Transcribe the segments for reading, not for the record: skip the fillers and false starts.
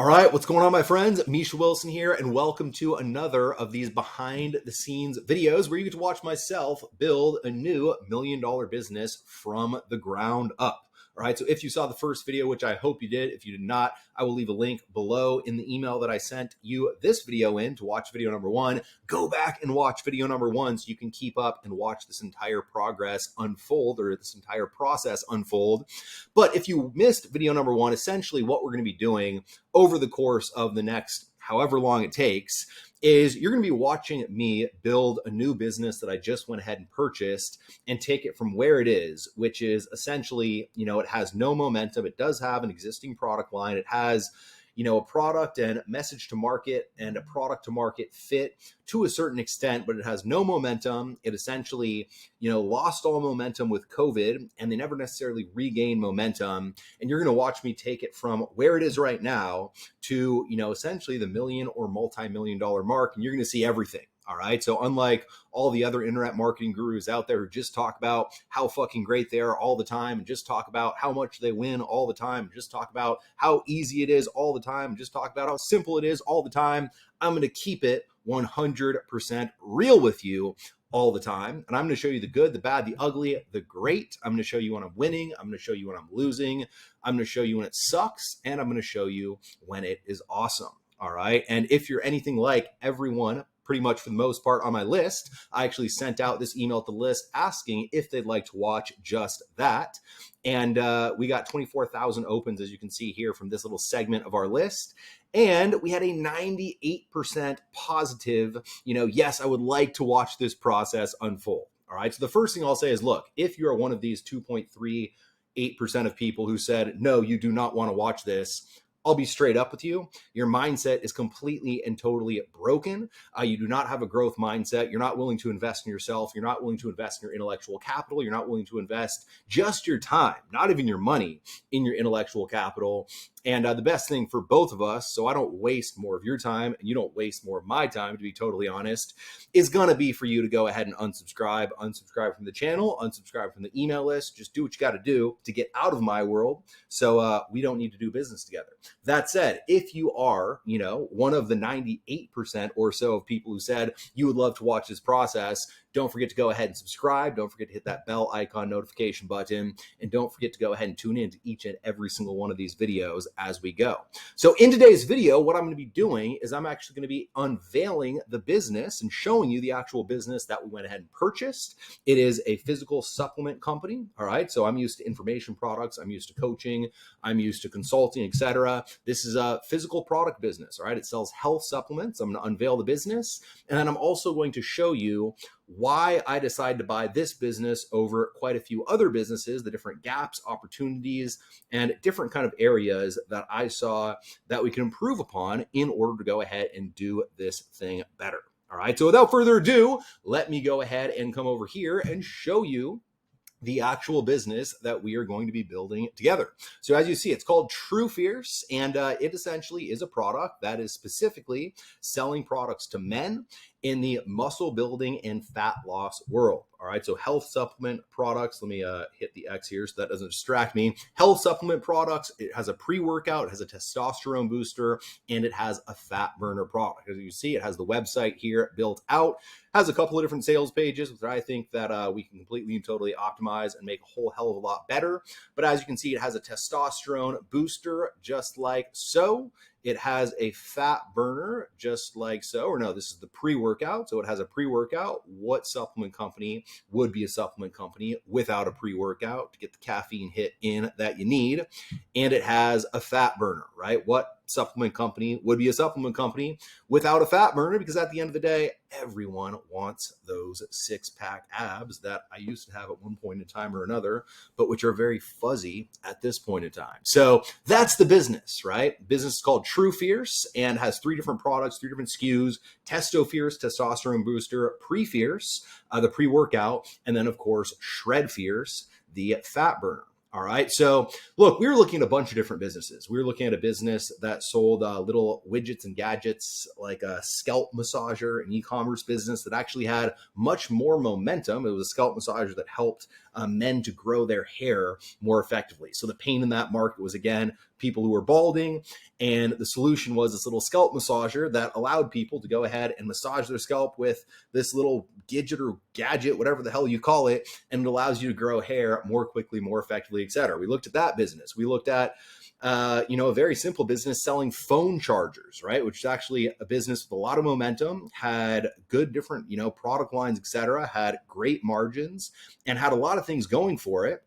All right, what's going on, my friends? Misha Wilson here, and welcome to another of these behind the scenes videos where you get to watch myself build a new $1 million business from the ground up. All right, so if you saw the first video, which I hope you did, if you did not, I will leave a link below in the email that I sent you this video in to watch video number one. Go back and watch video number one so you can keep up and watch this entire progress unfold, or this entire process unfold. But if you missed video number one, essentially what we're going to be doing over the course of the next however long it takes is you're going to be watching me build a new business that I just went ahead and purchased and take it from where it is, which is essentially, it has no momentum. It does have an existing product line. It has, a product and message to market and a product to market fit to a certain extent, but it has no momentum. It essentially, lost all momentum with COVID, and they never necessarily regained momentum. And you're going to watch me take it from where it is right now to, essentially the million or multi-million dollar mark, and you're going to see everything. All right. So unlike all the other internet marketing gurus out there who just talk about how fucking great they are all the time, and just talk about how much they win all the time, and just talk about how easy it is all the time, and just talk about how simple it is all the time, I'm going to keep it 100% real with you all the time. And I'm going to show you the good, the bad, the ugly, the great. I'm going to show you when I'm winning. I'm going to show you when I'm losing. I'm going to show you when it sucks. And I'm going to show you when it is awesome. All right. And if you're anything like everyone, pretty much for the most part on my list, I actually sent out this email to the list asking if they'd like to watch just that. And we got 24,000 opens, as you can see here from this little segment of our list. And we had a 98% positive, yes, I would like to watch this process unfold. All right. So the first thing I'll say is, look, if you're one of these 2.38% of people who said, no, you do not want to watch this, I'll be straight up with you. Your mindset is completely and totally broken. You do not have a growth mindset. You're not willing to invest in yourself. You're not willing to invest in your intellectual capital. You're not willing to invest just your time, not even your money, in your intellectual capital. And the best thing for both of us, so I don't waste more of your time and you don't waste more of my time, to be totally honest, is going to be for you to go ahead and unsubscribe from the channel, unsubscribe from the email list. Just do what you got to do to get out of my world, so we don't need to do business together. That said, if you are, one of the 98% or so of people who said you would love to watch this process, don't forget to go ahead and subscribe. Don't forget to hit that bell icon notification button. And don't forget to go ahead and tune in to each and every single one of these videos as we go. So in today's video, what I'm going to be doing is I'm actually going to be unveiling the business and showing you the actual business that we went ahead and purchased. It is a physical supplement company. All right. So I'm used to information products. I'm used to coaching. I'm used to consulting, etc. This is a physical product business. All right. It sells health supplements. I'm going to unveil the business. And then I'm also going to show you why I decided to buy this business over quite a few other businesses, the different gaps, opportunities, and different kind of areas that I saw that we can improve upon in order to go ahead and do this thing better. All right. So without further ado, let me go ahead and come over here and show you the actual business that we are going to be building together. So as you see, it's called True Fierce, and it essentially is a product that is specifically selling products to men in the muscle building and fat loss world. All right, so health supplement products. Let me hit the X here so that doesn't distract me. Health supplement products. It has a pre-workout, it has a testosterone booster, and it has a fat burner product. As you see, it has the website here built out, has a couple of different sales pages, which I think that we can completely and totally optimize and make a whole hell of a lot better. But as you can see, it has a testosterone booster just like so. It has a fat burner just like so, or no, this is the pre-workout. So it has a pre-workout. What supplement company would be a supplement company without a pre-workout to get the caffeine hit in that you need? And it has a fat burner, right? What supplement company would be a supplement company without a fat burner? Because at the end of the day, everyone wants those six-pack abs that I used to have at one point in time or another, but which are very fuzzy at this point in time. So that's the business, right? Business is called True Fierce and has three different products, three different SKUs: Testo Fierce, testosterone booster; Pre-Fierce, the pre-workout; and then of course Shred Fierce, the fat burner. All right. So, look, we were looking at a bunch of different businesses. We were looking at a business that sold little widgets and gadgets, like a scalp massager, an e-commerce business that actually had much more momentum. It was a scalp massager that helped men to grow their hair more effectively. So the pain in that market was, again, people who were balding. And the solution was this little scalp massager that allowed people to go ahead and massage their scalp with this little gadget or gadget, whatever the hell you call it. And it allows you to grow hair more quickly, more effectively, et cetera. We looked at that business. We looked at a very simple business selling phone chargers, right? Which is actually a business with a lot of momentum, had good different, product lines, et cetera, had great margins and had a lot of things going for it,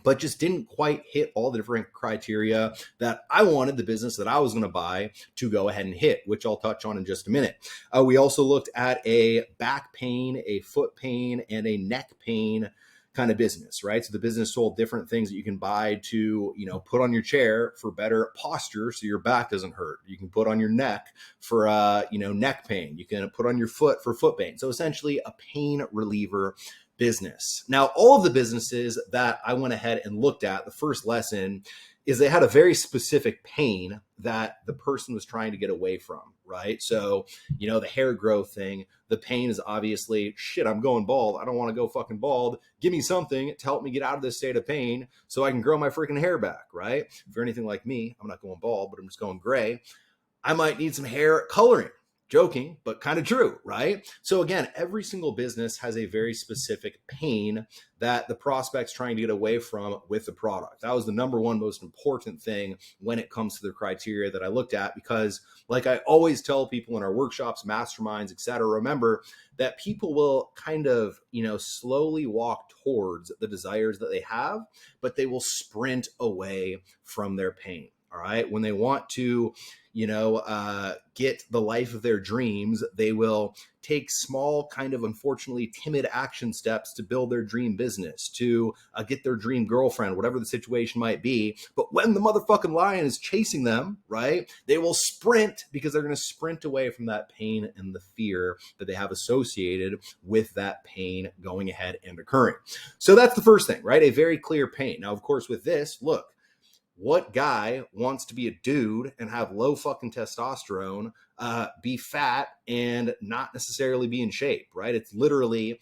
but just didn't quite hit all the different criteria that I wanted the business that I was going to buy to go ahead and hit, which I'll touch on in just a minute. We also looked at a back pain, a foot pain, and a neck pain kind of business, right? So the business sold different things that you can buy to, put on your chair for better posture so your back doesn't hurt. You can put on your neck for, neck pain. You can put on your foot for foot pain. So essentially a pain reliever business. Now, all of the businesses that I went ahead and looked at, the first lesson is they had a very specific pain that the person was trying to get away from, right? So, the hair growth thing, the pain is obviously, shit, I'm going bald. I don't want to go fucking bald. Give me something to help me get out of this state of pain so I can grow my freaking hair back, right? If you're anything like me, I'm not going bald, but I'm just going gray. I might need some hair coloring. Joking, but kind of true, right? So again, every single business has a very specific pain that the prospect's trying to get away from with the product. That was the number one most important thing when it comes to the criteria that I looked at, because like I always tell people in our workshops, masterminds, et cetera, remember that people will kind of, slowly walk towards the desires that they have, but they will sprint away from their pain. All right. When they want to, get the life of their dreams, they will take small, kind of unfortunately timid action steps to build their dream business, to get their dream girlfriend, whatever the situation might be. But when the motherfucking lion is chasing them, right, they will sprint because they're going to sprint away from that pain and the fear that they have associated with that pain going ahead and occurring. So that's the first thing, right? A very clear pain. Now, of course, with this, look, what guy wants to be a dude and have low fucking testosterone, be fat and not necessarily be in shape, right? It's literally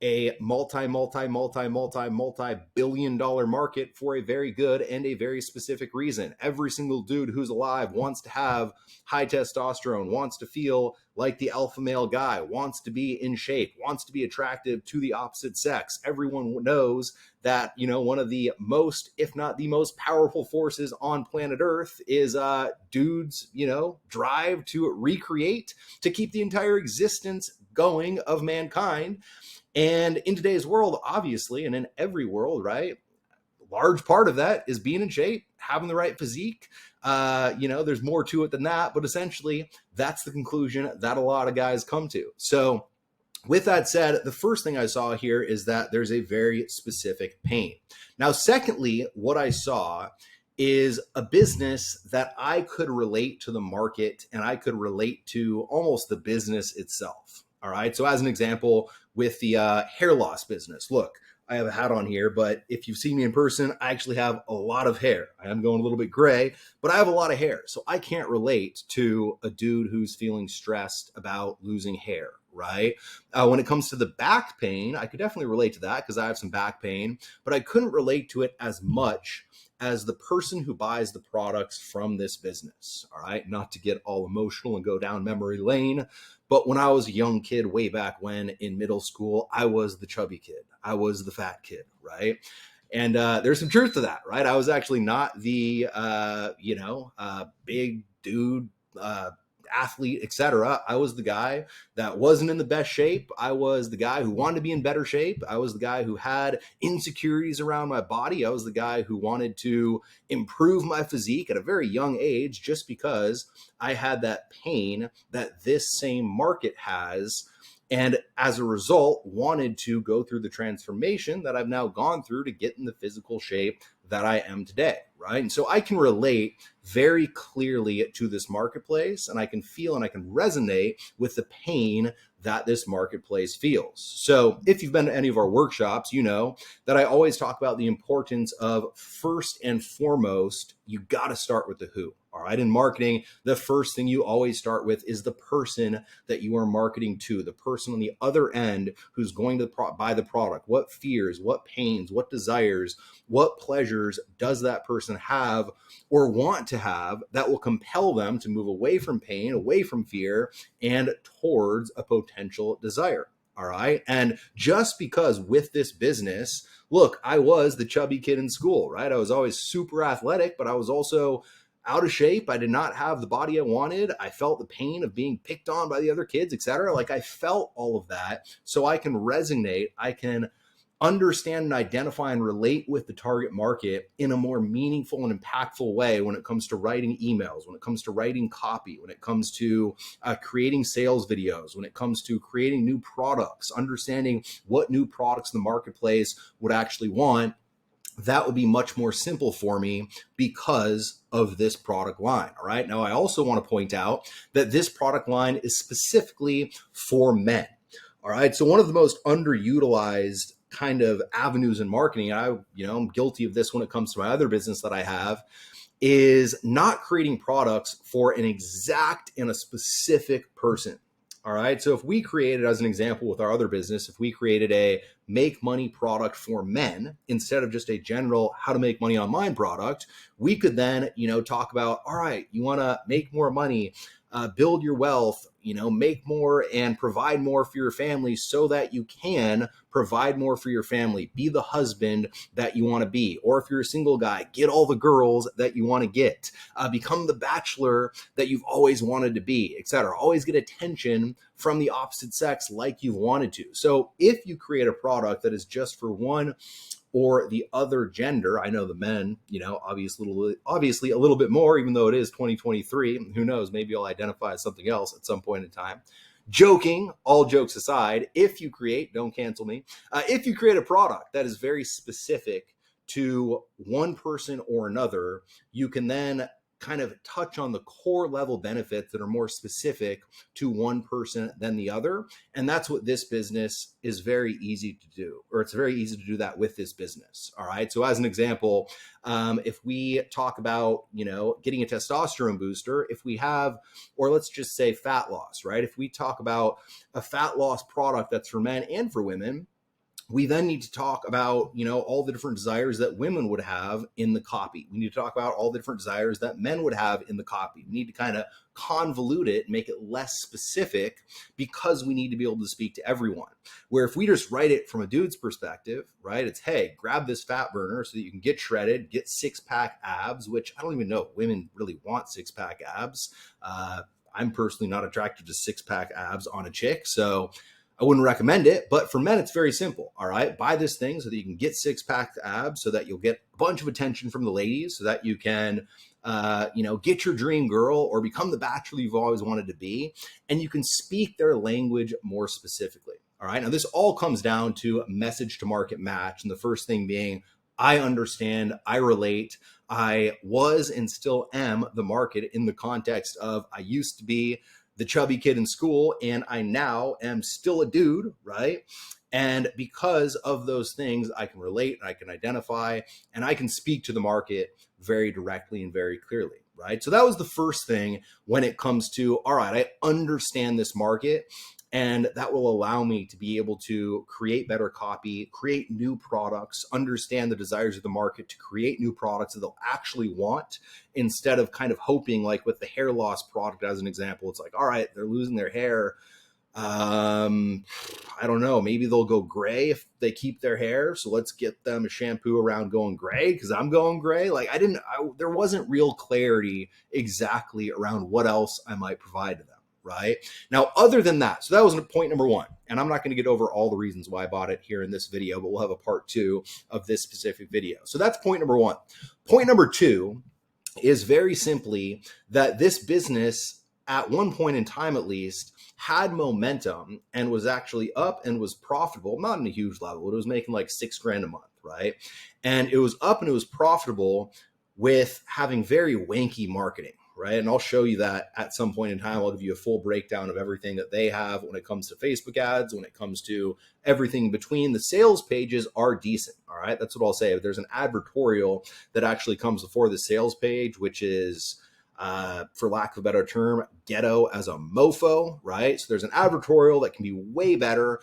a multi-billion-dollar market for a very good and a very specific reason. Every single dude who's alive wants to have high testosterone, wants to feel like the alpha male guy, wants to be in shape, wants to be attractive to the opposite sex. Everyone knows that, one of the most, if not the most powerful forces on planet Earth is dudes, drive to recreate, to keep the entire existence going of mankind. And in today's world, obviously, and in every world, right, large part of that is being in shape, having the right physique. There's more to it than that, but essentially that's the conclusion that a lot of guys come to. So with that said, the first thing I saw here is that there's a very specific pain. Now, secondly, what I saw is a business that I could relate to the market and I could relate to almost the business itself. All right. So as an example, with the hair loss business, look, I have a hat on here, but if you've seen me in person, I actually have a lot of hair. I am going a little bit gray, but I have a lot of hair. So I can't relate to a dude who's feeling stressed about losing hair, right? When it comes to the back pain, I could definitely relate to that because I have some back pain, but I couldn't relate to it as much as the person who buys the products from this business. All right. Not to get all emotional and go down memory lane, but when I was a young kid way back when in middle school, I was the chubby kid. I was the fat kid, right? And there's some truth to that, right? I was actually not the, big dude, athlete, etc. I was the guy that wasn't in the best shape. I was the guy who wanted to be in better shape. I was the guy who had insecurities around my body. I was the guy who wanted to improve my physique at a very young age just because I had that pain that this same market has. And as a result, wanted to go through the transformation that I've now gone through to get in the physical shape that I am today, right? And so I can relate very clearly to this marketplace, and I can feel and I can resonate with the pain that this marketplace feels. So if you've been to any of our workshops, you know that I always talk about the importance of, first and foremost, you got to start with the who. All right. In marketing, the first thing you always start with is the person that you are marketing to, the person on the other end who's going to buy the product. What fears, what pains, what desires, what pleasures does that person have or want to have that will compel them to move away from pain, away from fear, and towards a potential desire? All right. And just because with this business, look, I was the chubby kid in school, right? I was always super athletic, but I was also out of shape. I did not have the body I wanted. I felt the pain of being picked on by the other kids, etc. Like I felt all of that. So I can resonate. I can understand and identify and relate with the target market in a more meaningful and impactful way when it comes to writing emails, when it comes to writing copy, when it comes to creating sales videos, when it comes to creating new products, understanding what new products the marketplace would actually want. That would be much more simple for me because of this product line. All right. Now, I also want to point out that this product line is specifically for men. All right. So one of the most underutilized kind of avenues in marketing, I'm guilty of this when it comes to my other business that I have, is not creating products for an exact and a specific person. All right. So if we created, as an example with our other business, if we created a make money product for men instead of just a general how to make money online product, we could then, talk about, all right, you want to make more money, build your wealth, make more and provide more for your family so that you can provide more for your family, be the husband that you want to be. Or if you're a single guy, get all the girls that you want to get, become the bachelor that you've always wanted to be, etc. Always get attention from the opposite sex like you've wanted to. So if you create a product that is just for one or the other gender, I know the men, obviously a little bit more, even though it is 2023. Who knows? Maybe I'll identify as something else at some point in time. Joking, all jokes aside, if you create, don't cancel me, if you create a product that is very specific to one person or another, you can then kind of touch on the core level benefits that are more specific to one person than the other. And that's what this business is very easy to do, or it's very easy to do that with this business. All right. So as an example, if we talk about, getting a testosterone booster, if we have, or let's just say fat loss, right? If we talk about a fat loss product that's for men and for women, we then need to talk about, all the different desires that women would have in the copy. We need to talk about all the different desires that men would have in the copy. We need to kind of convolute it, make it less specific, because we need to be able to speak to everyone. Where if we just write it from a dude's perspective, right, it's, hey, grab this fat burner so that you can get shredded, get six-pack abs, which I don't even know if women really want six-pack abs. I'm personally not attracted to six-pack abs on a chick, so I wouldn't recommend it. But for men, it's very simple. All right. Buy this thing so that you can get six-pack abs, so that you'll get a bunch of attention from the ladies, so that you can, get your dream girl or become the bachelor you've always wanted to be. And you can speak their language more specifically. All right. Now, this all comes down to message to market match. And the first thing being, I understand, I relate, I was and still am the market in the context of I used to be the chubby kid in school, and I now am still a dude, right? And because of those things, I can relate, I can identify, and I can speak to the market very directly and very clearly, right? So that was the first thing when it comes to, all right, I understand this market, and that will allow me to be able to create better copy, create new products, understand the desires of the market to create new products that they'll actually want, instead of kind of hoping, like with the hair loss product as an example. It's like, all right, they're losing their hair. I don't know, maybe they'll go gray if they keep their hair. So let's get them a shampoo around going gray because I'm going gray. Like there wasn't real clarity exactly around what else I might provide to them. Right now, other than that, so that was point number one. And I'm not going to get over all the reasons why I bought it here in this video, but we'll have a part 2 of this specific video. So that's point number 1. Point number 2 is very simply that this business, at one point in time at least, had momentum and was actually up and was profitable, not in a huge level, but it was making like $6,000 a month, right? And it was up and it was profitable with having very wanky marketing, right? And I'll show you that at some point in time. I'll give you a full breakdown of everything that they have when it comes to Facebook ads, when it comes to everything in between. The sales pages are decent, all right? That's what I'll say. There's an advertorial that actually comes before the sales page, which is, for lack of a better term, ghetto as a mofo, right? So there's an advertorial that can be way better.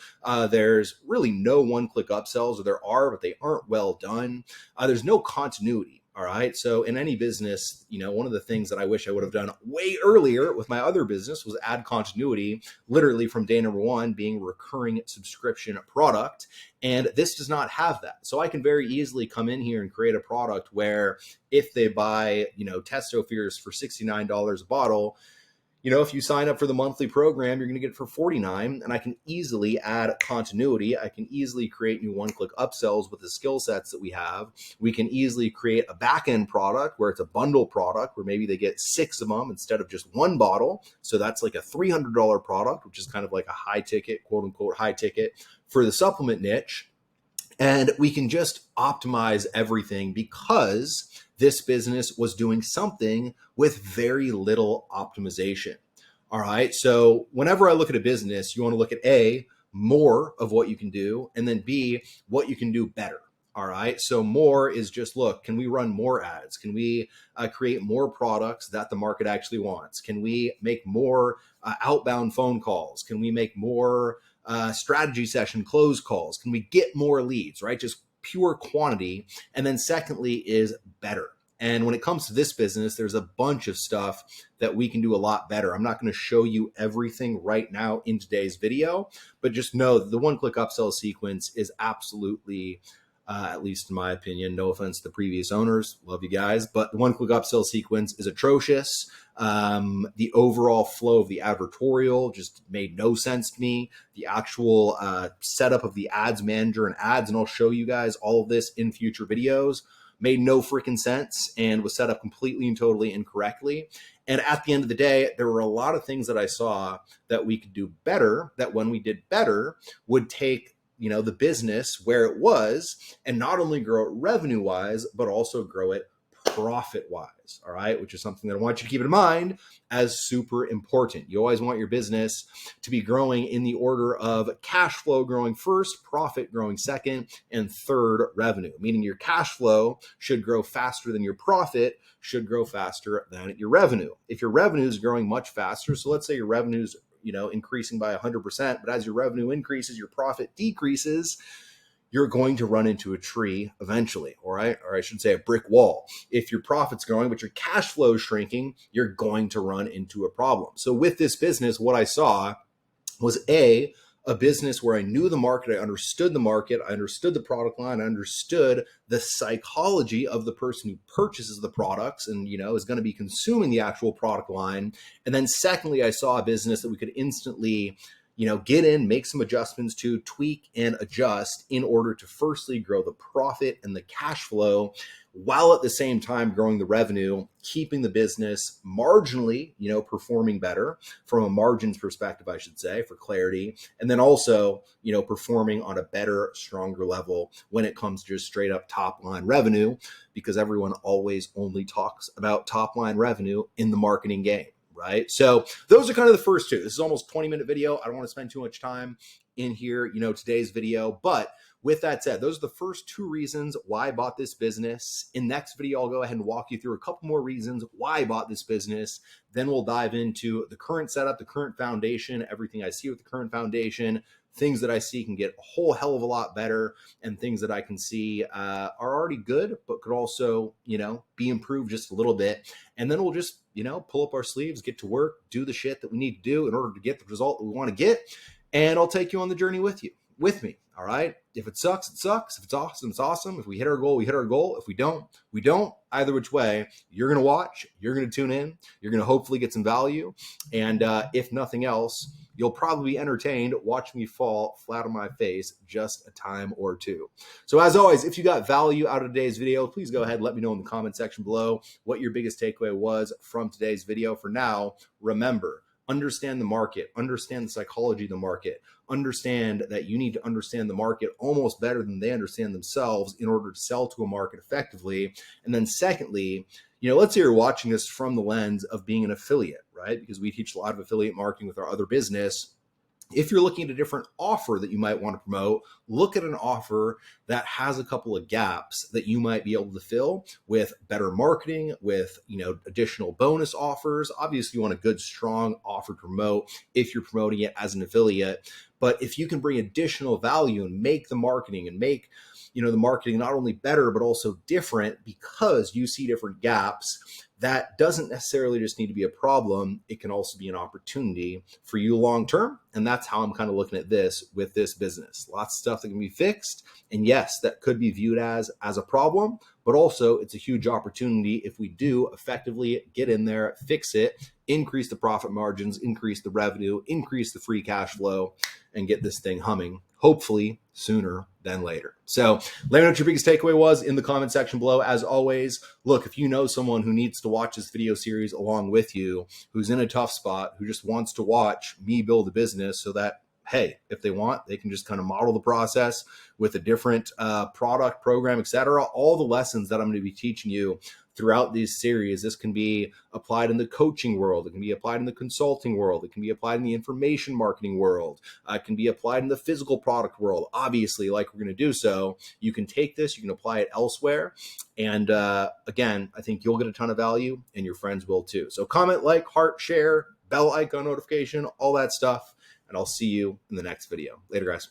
There's really no one-click upsells, or there are, but they aren't well done. There's no continuity. All right. So in any business, one of the things that I wish I would have done way earlier with my other business was add continuity, literally from day number one being recurring subscription product. And this does not have that. So I can very easily come in here and create a product where if they buy, Testoferous for $69 a bottle, if you sign up for the monthly program, you're going to get it for $49, and I can easily add continuity. I can easily create new one-click upsells with the skill sets that we have. We can easily create a back-end product where it's a bundle product where maybe they get 6 of them instead of just 1 bottle. So that's like a $300 product, which is kind of like a high ticket, quote unquote, high ticket for the supplement niche. And we can just optimize everything because this business was doing something with very little optimization. All right. So whenever I look at a business, you want to look at A, more of what you can do, and then B, what you can do better. All right. So more is just, look, can we run more ads? Can we create more products that the market actually wants? Can we make more outbound phone calls? Can we make more strategy session close calls? Can we get more leads, right? Just pure quantity. And then secondly is better. And when it comes to this business, there's a bunch of stuff that we can do a lot better. I'm not going to show you everything right now in today's video, but just know that the one-click upsell sequence is absolutely, at least in my opinion, no offense to the previous owners, love you guys, but the one-click upsell sequence is atrocious. The overall flow of the advertorial just made no sense to me. The actual setup of the ads manager and ads, and I'll show you guys all of this in future videos, made no freaking sense and was set up completely and totally incorrectly. And at the end of the day, there were a lot of things that I saw that we could do better, that when we did better would take the business where it was and not only grow it revenue wise, but also grow it profit wise. All right. Which is something that I want you to keep in mind as super important. You always want your business to be growing in the order of cash flow growing first, profit growing second, and third revenue, meaning your cash flow should grow faster than your profit should grow faster than your revenue. If your revenue is growing much faster, so let's say your revenue's increasing by 100%, but as your revenue increases, your profit decreases, you're going to run into a tree eventually, all right? Or I should say a brick wall. If your profit's growing, but your cash flow is shrinking, you're going to run into a problem. So with this business, what I saw was a business where I knew the market, I understood the product line, I understood the psychology of the person who purchases the products and, is going to be consuming the actual product line. And then secondly, I saw a business that we could instantly get in, make some adjustments to, tweak and adjust in order to firstly grow the profit and the cash flow while at the same time growing the revenue, keeping the business marginally, performing better from a margins perspective, I should say, for clarity. And then also, performing on a better, stronger level when it comes to just straight up top line revenue, because everyone always only talks about top line revenue in the marketing game. Right. So those are kind of the first two. This is almost a 20-minute video. I don't want to spend too much time in here, today's video. But with that said, those are the first 2 reasons why I bought this business. In next video, I'll go ahead and walk you through a couple more reasons why I bought this business. Then we'll dive into the current setup, the current foundation, everything I see with the current foundation, things that I see can get a whole hell of a lot better, and things that I can see are already good, but could also, be improved just a little bit. And then we'll just, pull up our sleeves, get to work, do the shit that we need to do in order to get the result that we want to get. And I'll take you on the journey with me. All right. If it sucks, it sucks. If it's awesome, it's awesome. If we hit our goal, we hit our goal. If we don't, we don't. Either which way, you're going to watch, you're going to tune in, you're going to hopefully get some value. And if nothing else, you'll probably be entertained watching me fall flat on my face just a time or two. So as always, if you got value out of today's video, please go ahead and let me know in the comment section below what your biggest takeaway was from today's video. For now, remember, understand the market, understand the psychology of the market, understand that you need to understand the market almost better than they understand themselves in order to sell to a market effectively. And then secondly, let's say you're watching this from the lens of being an affiliate, right? Because we teach a lot of affiliate marketing with our other business. If you're looking at a different offer that you might want to promote, look at an offer that has a couple of gaps that you might be able to fill with better marketing, with additional bonus offers. Obviously, you want a good, strong offer to promote if you're promoting it as an affiliate. But if you can bring additional value and make the marketing and make the marketing not only better, but also different because you see different gaps, that doesn't necessarily just need to be a problem. It can also be an opportunity for you long term. And that's how I'm kind of looking at this with this business. Lots of stuff that can be fixed. And yes, that could be viewed as a problem, but also it's a huge opportunity if we do effectively get in there, fix it, increase the profit margins, increase the revenue, increase the free cash flow, and get this thing humming, hopefully sooner than later. So let me know what your biggest takeaway was in the comment section below. As always, look, if you know someone who needs to watch this video series along with you, who's in a tough spot, who just wants to watch me build a business so that, hey, if they want, they can just kind of model the process with a different product, program, etc. All the lessons that I'm going to be teaching you throughout these series. This can be applied in the coaching world. It can be applied in the consulting world. It can be applied in the information marketing world. It can be applied in the physical product world. Obviously, like we're going to do so, you can take this, you can apply it elsewhere. And again, I think you'll get a ton of value and your friends will too. So comment, like, heart, share, bell icon notification, all that stuff. And I'll see you in the next video. Later, guys.